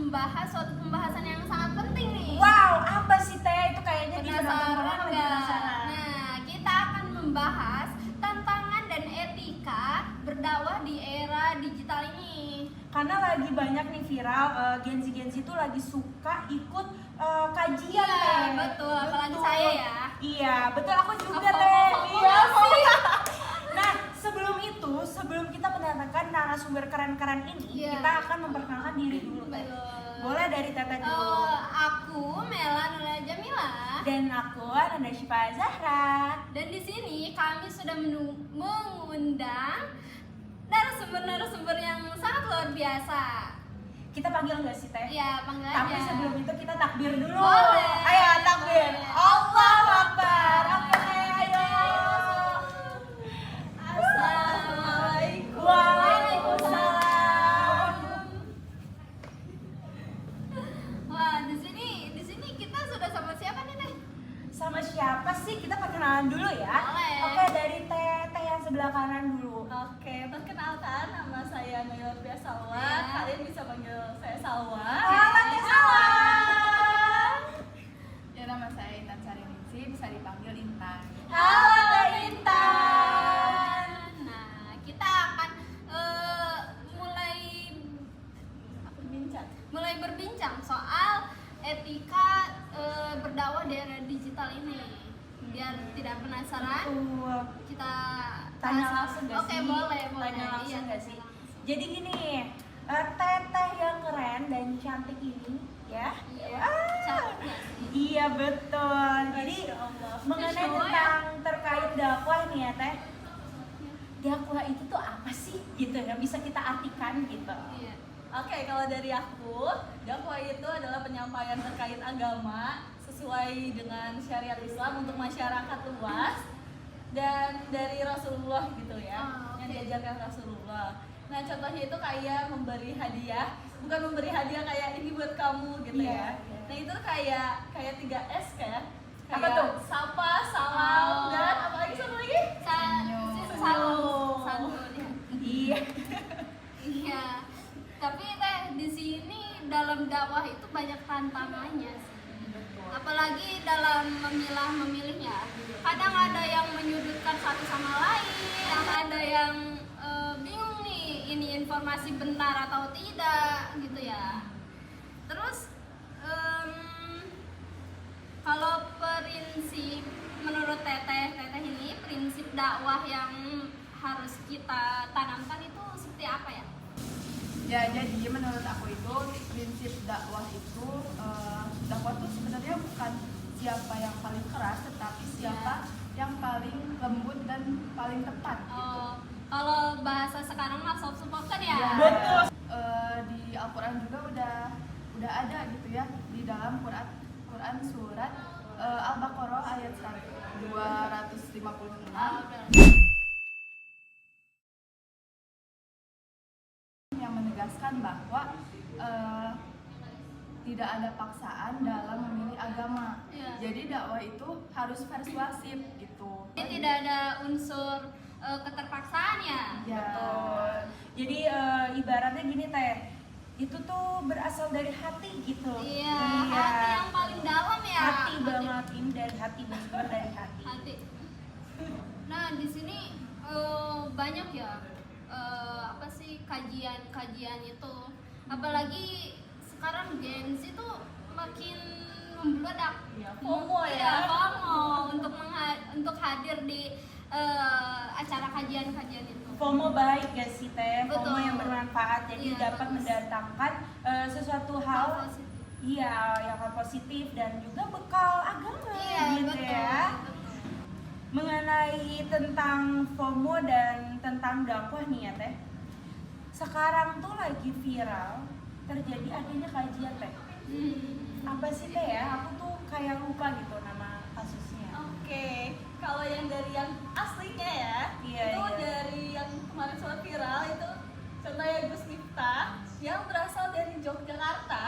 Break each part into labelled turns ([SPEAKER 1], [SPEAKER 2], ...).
[SPEAKER 1] membahas suatu pembahasan yang sangat penting nih.
[SPEAKER 2] Wow, apa sih Teh? Itu kayaknya di
[SPEAKER 1] Penasaran
[SPEAKER 2] lagi
[SPEAKER 1] nggak?
[SPEAKER 2] penasaran.
[SPEAKER 1] Nah, kita akan membahas tantangan dan etika berdakwah di era digital ini.
[SPEAKER 2] Karena lagi banyak nih viral, Gen Z itu lagi suka ikut kajian
[SPEAKER 1] Iya,
[SPEAKER 2] Teh.
[SPEAKER 1] betul. Apalagi saya ya.
[SPEAKER 2] Iya, betul, aku juga
[SPEAKER 1] Apa-
[SPEAKER 2] Teh.
[SPEAKER 1] apa- apa-
[SPEAKER 2] Iya.
[SPEAKER 1] apa sih?
[SPEAKER 2] Nah, sebelum kita mendatangkan narasumber keren-keren ini,
[SPEAKER 1] Iya.
[SPEAKER 2] kita akan memperkenalkan diri dulu Teh.
[SPEAKER 1] Betul.
[SPEAKER 2] Boleh dari Teteh dulu.
[SPEAKER 1] Aku Mela Nurul Jamila.
[SPEAKER 2] Dan aku Ananda Syifa Zahra.
[SPEAKER 1] Dan di sini kami sudah mengundang narasumber-narasumber yang sangat luar biasa.
[SPEAKER 2] Kita panggil nggak sih Teh?
[SPEAKER 1] Iya, panggil
[SPEAKER 2] Tapi
[SPEAKER 1] aja.
[SPEAKER 2] sebelum itu kita takbir dulu.
[SPEAKER 1] Boleh.
[SPEAKER 2] Ayo takbir.
[SPEAKER 1] Boleh.
[SPEAKER 2] Allahu Akbar. Oke, ayo.
[SPEAKER 1] Assalamualaikum.
[SPEAKER 2] Waalaikumsalam.
[SPEAKER 1] Wah, di sini kita sudah sama siapa nih, Teh?
[SPEAKER 2] Sama siapa sih? Kita perkenalan dulu ya.
[SPEAKER 1] Boleh.
[SPEAKER 2] Oke, dari Teh yang sebelah kanan dulu.
[SPEAKER 3] Oke, perkenalkan nama saya Nurul Salwa.
[SPEAKER 1] Ya.
[SPEAKER 3] Kalian bisa panggil saya Salwa.
[SPEAKER 2] Halo Teh Salam.
[SPEAKER 3] Ya, nama saya Intan Sariningsi, bisa dipanggil Intan.
[SPEAKER 2] Halo Teh Intan.
[SPEAKER 1] Nah, kita akan mulai berbincang soal etika berdakwah di era digital ini. Biar tidak penasaran, kita
[SPEAKER 2] Tanya
[SPEAKER 1] bahas-
[SPEAKER 2] langsung nggak
[SPEAKER 1] Oke,
[SPEAKER 2] sih?
[SPEAKER 1] boleh.
[SPEAKER 2] Tanya langsung
[SPEAKER 1] Iya,
[SPEAKER 2] nggak sih? Jadi gini, Teteh yang keren dan cantik ini, ya.
[SPEAKER 1] Iya.
[SPEAKER 2] Ah,
[SPEAKER 1] Cantik nggak sih?
[SPEAKER 2] iya betul. Jadi
[SPEAKER 3] Masya Allah.
[SPEAKER 2] mengenai
[SPEAKER 1] Masya Allah,
[SPEAKER 2] tentang terkait dakwah nih ya Teh. Dakwah itu tuh apa sih gitu ya? Bisa kita artikan gitu.
[SPEAKER 1] Iya.
[SPEAKER 3] Oke, kalau dari aku, dakwah itu adalah penyampaian terkait agama sesuai dengan syariat Islam untuk masyarakat luas dan dari Rasulullah gitu ya,
[SPEAKER 1] Oh, oke.
[SPEAKER 3] yang diajarkan Rasulullah. Nah, contohnya itu kayak memberi hadiah, bukan memberi hadiah kayak ini buat kamu gitu
[SPEAKER 2] Iya,
[SPEAKER 3] ya.
[SPEAKER 2] iya.
[SPEAKER 3] Nah, itu kayak 3S kayak
[SPEAKER 2] Apa tuh?
[SPEAKER 3] sapa, salam,
[SPEAKER 1] Oh.
[SPEAKER 3] dan apa lagi satu lagi?
[SPEAKER 1] Santun ya.
[SPEAKER 2] Iya.
[SPEAKER 1] Iya. Tapi Teh di sini dalam dakwah itu banyak tantangannya sih. Apalagi dalam memilihnya. Kadang ada yang menyudutkan satu sama lain, ada yang bingung nih ini informasi benar atau tidak gitu ya. Terus kalau prinsip menurut teteh ini prinsip dakwah yang harus kita tanamkan itu seperti apa ya?
[SPEAKER 4] Ya, jadi menurut aku itu prinsip dakwah itu dakwah itu sebenarnya bukan siapa yang paling keras, tetapi siapa yang paling lembut dan paling tepat gitu.
[SPEAKER 1] Kalau bahasa sekarang mah soft spoken ya.
[SPEAKER 4] Ya,
[SPEAKER 2] Betul.
[SPEAKER 4] Di Al-Quran juga udah ada gitu ya, di dalam Quran surat Al-Baqarah ayat 256 yang menegaskan bahwa tidak ada paksaan dalam memilih agama.
[SPEAKER 1] Iya.
[SPEAKER 4] Jadi dakwah itu harus persuasif gitu.
[SPEAKER 1] Jadi tidak ada unsur keterpaksaan ya.
[SPEAKER 4] Ya.
[SPEAKER 2] Betul. Jadi ibaratnya gini Teh, itu tuh berasal dari hati gitu.
[SPEAKER 1] Iya, hati yang paling dalam ya.
[SPEAKER 2] Hati banget, ini dari hati, benar dari hati.
[SPEAKER 1] Hati. Nah, di sini banyak ya apa sih kajian itu. Apalagi sekarang Gen Z itu makin membludak.
[SPEAKER 3] Ya, FOMO ya.
[SPEAKER 1] Iya, FOMO untuk hadir di acara kajian-kajian itu.
[SPEAKER 2] FOMO baik ya sih Teh, FOMO
[SPEAKER 1] Betul.
[SPEAKER 2] yang bermanfaat, jadi
[SPEAKER 1] Iya,
[SPEAKER 2] dapat
[SPEAKER 1] bagus.
[SPEAKER 2] mendatangkan sesuatu hal
[SPEAKER 1] Positif.
[SPEAKER 2] iya yang positif dan juga bekal agama
[SPEAKER 1] Iya,
[SPEAKER 2] gitu
[SPEAKER 1] betul.
[SPEAKER 2] ya. Mengenai tentang FOMO dan tentang dakwah nih ya Teh, sekarang tuh lagi viral terjadi adanya kajian Teh. Apa sih Teh ya? Aku tuh kayak lupa gitu nama kasusnya.
[SPEAKER 3] Oke, kalau yang dari yang aslinya ya,
[SPEAKER 2] Iya,
[SPEAKER 3] itu
[SPEAKER 2] iya.
[SPEAKER 3] dari yang kemarin sempat viral itu contohnya Gus Miftah yang berasal dari Yogyakarta.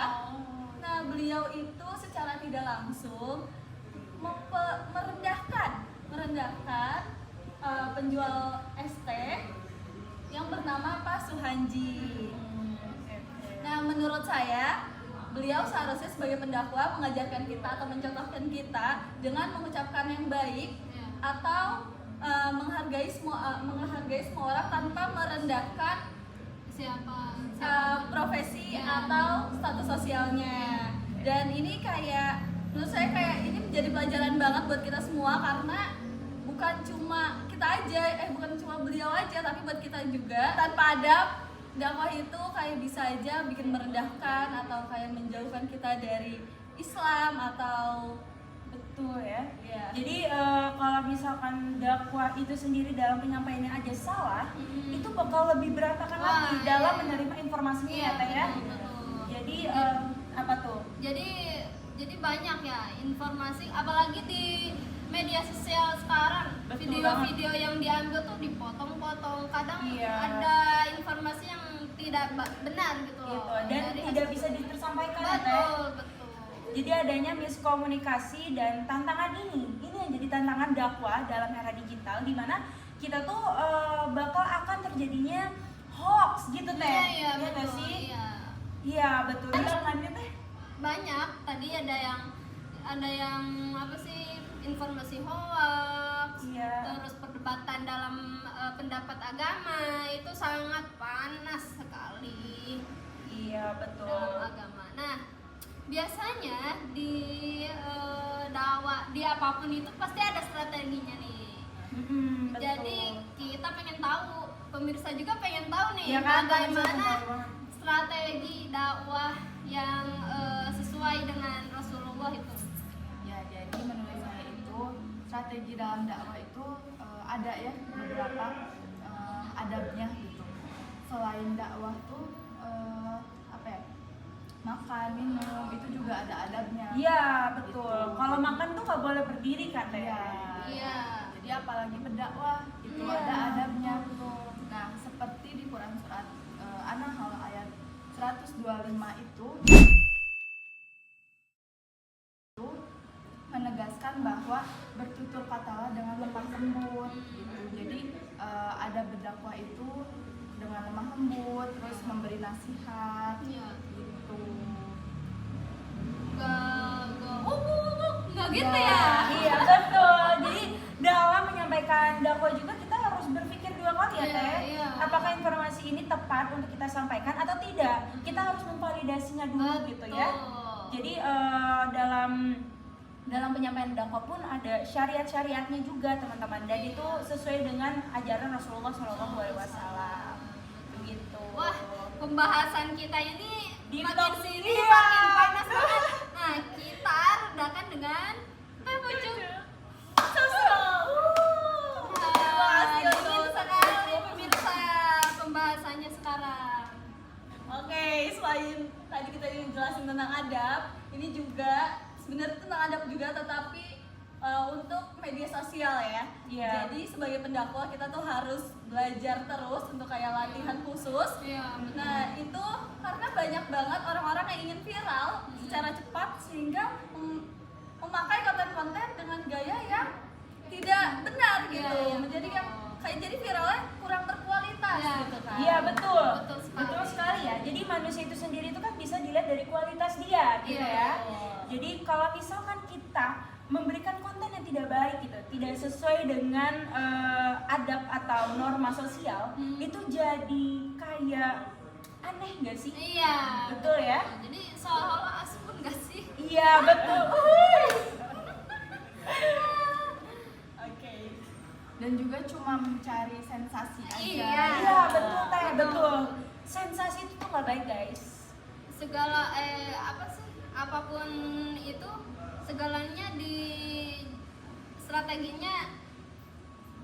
[SPEAKER 3] Nah, beliau itu secara tidak langsung merendahkan penjual es teh yang bernama Pak Suhanji. Nah, menurut saya beliau seharusnya sebagai pendakwah mengajarkan kita atau mencontohkan kita dengan mengucapkan yang baik
[SPEAKER 1] Ya.
[SPEAKER 3] atau menghargai semua orang tanpa merendahkan
[SPEAKER 1] Siapa?
[SPEAKER 3] profesi
[SPEAKER 1] Ya.
[SPEAKER 3] atau status sosialnya. Dan ini kayak menurut saya kayak ini menjadi pelajaran banget buat kita semua, karena bukan cuma kita aja, bukan cuma beliau aja, tapi buat kita juga. Tanpa adab, dakwah itu kayak bisa aja bikin merendahkan atau kayak menjauhkan kita dari Islam atau
[SPEAKER 2] Betul ya.
[SPEAKER 3] ya.
[SPEAKER 2] Jadi kalau misalkan dakwah itu sendiri dalam penyampaiannya aja salah, itu bakal lebih berantakan
[SPEAKER 1] Wah,
[SPEAKER 2] lagi
[SPEAKER 1] iya.
[SPEAKER 2] dalam menerima informasinya
[SPEAKER 1] Iya,
[SPEAKER 2] ya Teh ya.
[SPEAKER 1] betul.
[SPEAKER 2] Jadi apa tuh?
[SPEAKER 1] Jadi banyak ya informasi, apalagi di media sosial sekarang.
[SPEAKER 2] Betul
[SPEAKER 1] Video-video yang diambil tuh dipotong-potong, kadang
[SPEAKER 2] Iya.
[SPEAKER 1] ada informasi yang tidak benar gitu loh.
[SPEAKER 2] Gitu. Dan
[SPEAKER 1] Dari
[SPEAKER 2] tidak
[SPEAKER 1] hasil-
[SPEAKER 2] bisa ditersampaikan ya Teh.
[SPEAKER 1] betul.
[SPEAKER 2] Jadi adanya miskomunikasi dan tantangan ini yang jadi tantangan dakwah dalam era digital, di mana kita tuh bakal akan terjadinya hoax gitu Teh.
[SPEAKER 1] Iya,
[SPEAKER 2] nggak
[SPEAKER 1] betul.
[SPEAKER 2] sih?
[SPEAKER 1] Iya.
[SPEAKER 2] Iya betul. Tantangannya Teh.
[SPEAKER 1] Banyak, tadi ada yang apa sih, informasi hoax,
[SPEAKER 2] Iya.
[SPEAKER 1] terus perdebatan dalam pendapat agama itu sangat panas sekali
[SPEAKER 2] Iya betul.
[SPEAKER 1] dalam agama. Nah, biasanya di dakwah, di apapun itu pasti ada strateginya nih.
[SPEAKER 2] Betul.
[SPEAKER 1] Jadi kita pengen tahu, pemirsa juga pengen tahu nih,
[SPEAKER 2] Iya kan,
[SPEAKER 1] bagaimana
[SPEAKER 2] pemirsa tahu banget.
[SPEAKER 1] strategi dakwah yang sesuai dengan Rasulullah itu.
[SPEAKER 4] Ya, jadi menurut saya itu strategi dalam dakwah itu ada ya beberapa adabnya gitu. Selain dakwah tuh apa ya? Makan, minum itu juga ada adabnya.
[SPEAKER 2] Iya betul.
[SPEAKER 4] Gitu.
[SPEAKER 2] Kalau makan tuh nggak boleh berdiri kan Teh?
[SPEAKER 4] Iya.
[SPEAKER 1] Iya.
[SPEAKER 4] Jadi apalagi berdakwah itu
[SPEAKER 2] Iya.
[SPEAKER 4] ada adabnya. Nah, seperti di Quran surat An-Nahl ayat 125 itu menegaskan bahwa bertutur katalah dengan lemah lembut gitu. Jadi ada berdakwah itu dengan lemah lembut, terus memberi nasihat
[SPEAKER 1] Iya.
[SPEAKER 4] gitu.
[SPEAKER 1] Nggak gitu ya?
[SPEAKER 2] Iya betul. Jadi dalam menyampaikan dakwah juga kita harus berpikir dua kali ya
[SPEAKER 1] Iya,
[SPEAKER 2] Teh.
[SPEAKER 1] iya.
[SPEAKER 2] Apakah informasi ini tepat untuk kita sampaikan atau tidak? Kita harus memvalidasinya dulu gitu ya.
[SPEAKER 1] Betul.
[SPEAKER 2] Jadi dalam penyampaian dakwah pun ada syariat-syariatnya juga teman-teman, dan itu sesuai dengan ajaran Rasulullah SAW. Begitu.
[SPEAKER 1] Wah, pembahasan kita ini
[SPEAKER 2] Di
[SPEAKER 1] makin
[SPEAKER 2] top,
[SPEAKER 1] sini
[SPEAKER 2] iya.
[SPEAKER 1] makin panas banget. Nah, kita redakan dengan teh pucuk. Dingin sekali pemirsa pembahasannya sekarang.
[SPEAKER 3] Oke, selain tadi kita jelasin tentang adab, ini juga sebenarnya tentang adab juga, tetapi untuk media sosial ya.
[SPEAKER 2] Iya.
[SPEAKER 3] Jadi sebagai pendakwah kita tuh harus belajar terus untuk kayak latihan khusus.
[SPEAKER 1] Iya, betul.
[SPEAKER 3] Nah itu karena banyak banget orang-orang yang ingin viral secara cepat, sehingga memakai konten-konten dengan gaya yang tidak benar gitu,
[SPEAKER 1] Iya, iya,
[SPEAKER 3] menjadi
[SPEAKER 1] betul.
[SPEAKER 3] yang kayak jadi viralnya kurang berkualitas
[SPEAKER 1] Iya.
[SPEAKER 3] gitu kan.
[SPEAKER 2] Iya betul.
[SPEAKER 1] Betul sekali.
[SPEAKER 2] Betul sekali ya. Jadi manusia itu sendiri itu kan bisa dilihat dari kualitas dia gitu
[SPEAKER 1] Iya,
[SPEAKER 2] ya.
[SPEAKER 3] betul.
[SPEAKER 2] Jadi kalau misalkan kita memberikan konten yang tidak baik gitu, tidak sesuai dengan adab atau norma sosial, itu jadi kayak aneh nggak sih?
[SPEAKER 1] Iya.
[SPEAKER 2] Betul ya?
[SPEAKER 1] Jadi seolah-olah aspun nggak sih?
[SPEAKER 2] Iya betul.
[SPEAKER 3] Oke.
[SPEAKER 4] dan juga cuma mencari sensasi aja.
[SPEAKER 1] Iya.
[SPEAKER 2] Iya betul Teh, betul. Sensasi itu tuh nggak baik guys.
[SPEAKER 1] Segala apa sih? Apapun itu segalanya di strateginya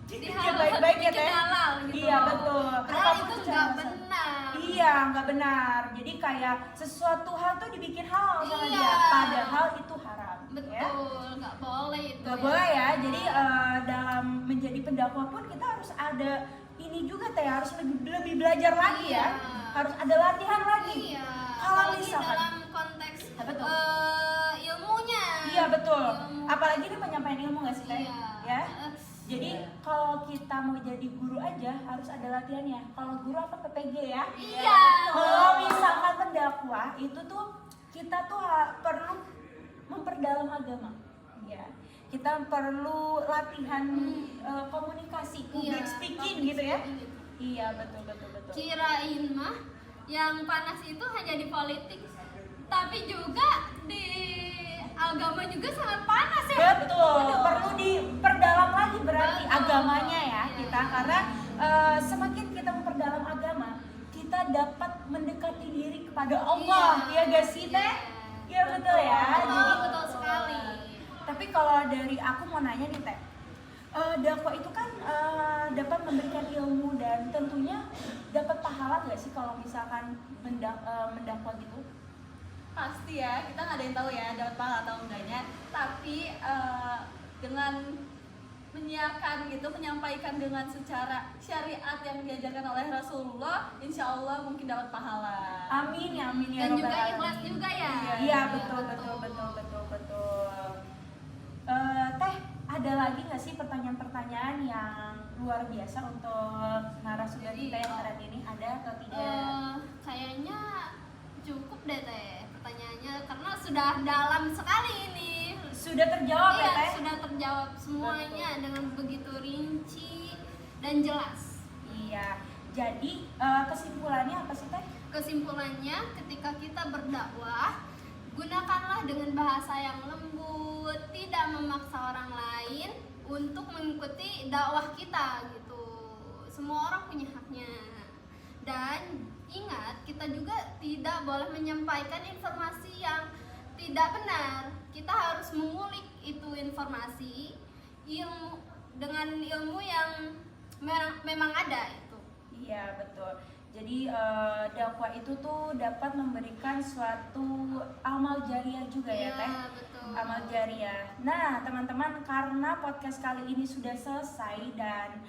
[SPEAKER 2] Dibikin baik-baik ya
[SPEAKER 1] bikin
[SPEAKER 2] Teh.
[SPEAKER 1] halal gitu.
[SPEAKER 2] Iya betul.
[SPEAKER 1] Padahal
[SPEAKER 2] Apapun
[SPEAKER 1] itu
[SPEAKER 2] cara
[SPEAKER 1] nggak
[SPEAKER 2] masuk.
[SPEAKER 1] benar.
[SPEAKER 2] Iya, nggak benar. Jadi kayak sesuatu hal tuh dibikin halal sama
[SPEAKER 1] Iya.
[SPEAKER 2] dia, padahal itu haram. Ya?
[SPEAKER 1] Betul, nggak boleh itu.
[SPEAKER 2] Nggak boleh ya. Jadi dalam menjadi pendakwah pun kita harus ada ini juga Teh, harus lebih belajar lagi ya.
[SPEAKER 1] Iya.
[SPEAKER 2] Harus ada latihan lagi.
[SPEAKER 1] Iya.
[SPEAKER 2] Kalau
[SPEAKER 1] Apalagi
[SPEAKER 2] misalkan
[SPEAKER 1] dalam konteks
[SPEAKER 2] Betul.
[SPEAKER 1] ilmunya.
[SPEAKER 2] Iya betul.
[SPEAKER 1] Ilmu.
[SPEAKER 2] Apalagi ini penyampaian ilmu nggak sih Teh?
[SPEAKER 1] Iya.
[SPEAKER 2] Ya. Jadi kalau kita mau jadi guru aja harus ada latihannya. Kalau guru apa PPG ya?
[SPEAKER 1] Iya.
[SPEAKER 2] Kalau misalkan pendakwah itu tuh kita tuh perlu memperdalam agama, ya. Kita perlu latihan komunikasi, public
[SPEAKER 1] Iya,
[SPEAKER 2] speaking
[SPEAKER 1] public
[SPEAKER 2] gitu ya.
[SPEAKER 1] speaking gitu.
[SPEAKER 2] Iya, betul.
[SPEAKER 1] Kirain mah yang panas itu hanya di politik, tapi juga di agama juga sangat panas ya.
[SPEAKER 2] Betul,
[SPEAKER 1] Aduh.
[SPEAKER 2] perlu diperdalam lagi berarti
[SPEAKER 1] Betul.
[SPEAKER 2] agamanya ya
[SPEAKER 1] Iya,
[SPEAKER 2] kita,
[SPEAKER 1] iya.
[SPEAKER 2] karena semakin kita memperdalam agama, kita dapat mendekati diri kepada Allah, ya gak sih Teh? Iya betul ya.
[SPEAKER 1] Betul sekali.
[SPEAKER 2] Tapi kalau dari aku mau nanya nih Teh, dakwah itu kan dapat memberikan ilmu dan tentunya dapat pahala nggak sih kalau misalkan mendakwah gitu?
[SPEAKER 3] Pasti ya, kita nggak ada yang tahu ya dapat pahala atau enggaknya. Tapi dengan menyiarkan gitu, menyampaikan dengan secara syariat yang diajarkan oleh Rasulullah, insya Allah mungkin dapat pahala.
[SPEAKER 2] Amin ya
[SPEAKER 1] Dan juga
[SPEAKER 2] Rabbal
[SPEAKER 1] ikhlas
[SPEAKER 2] alamin.
[SPEAKER 1] juga ya.
[SPEAKER 2] Iya betul. Teh, ada lagi nggak sih pertanyaan-pertanyaan yang luar biasa untuk narasumber kita yang saat ini, ada atau tidak?
[SPEAKER 1] Kayaknya cukup deh Teh pertanyaannya, karena sudah dalam sekali ini.
[SPEAKER 2] Sudah terjawab ya
[SPEAKER 1] Iya,
[SPEAKER 2] Teh?
[SPEAKER 1] sudah terjawab semuanya dengan begitu rinci dan jelas.
[SPEAKER 2] Iya. Jadi kesimpulannya apa sih Teh?
[SPEAKER 1] Kesimpulannya, ketika kita berdakwah, gunakanlah dengan bahasa yang lembut, tidak memaksa orang lain untuk mengikuti dakwah kita gitu. Semua orang punya haknya. Dan ingat, kita juga tidak boleh menyampaikan informasi yang tidak benar. Kita harus mengulik itu informasi dengan ilmu yang memang ada itu.
[SPEAKER 2] Iya betul. Jadi dakwah itu tuh dapat memberikan suatu amal jariah juga ya Teh.
[SPEAKER 1] Betul.
[SPEAKER 2] Amal jariah. Nah teman-teman, karena podcast kali ini sudah selesai dan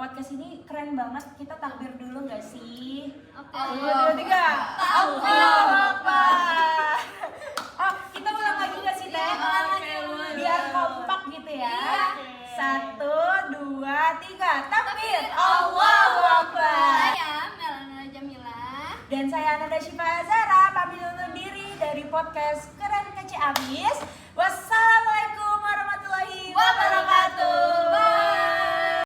[SPEAKER 2] podcast ini keren banget, kita takbir dulu nggak sih?
[SPEAKER 1] Oke.
[SPEAKER 2] 1, 2, 3. Allahu Akbar. Oh, kita ulang lagi nggak sih Teh?
[SPEAKER 1] Ulang lagi.
[SPEAKER 2] Biar kompak gitu ya.
[SPEAKER 1] Iya.
[SPEAKER 2] 1, 2, 3. Takbir. Allahu Akbar.
[SPEAKER 1] Saya Melana Jamila.
[SPEAKER 2] Dan saya Ananda Syifa Azara, pamit undur diri dari podcast Keren Kece Abis. Wassalamualaikum warahmatullahi wabarakatuh.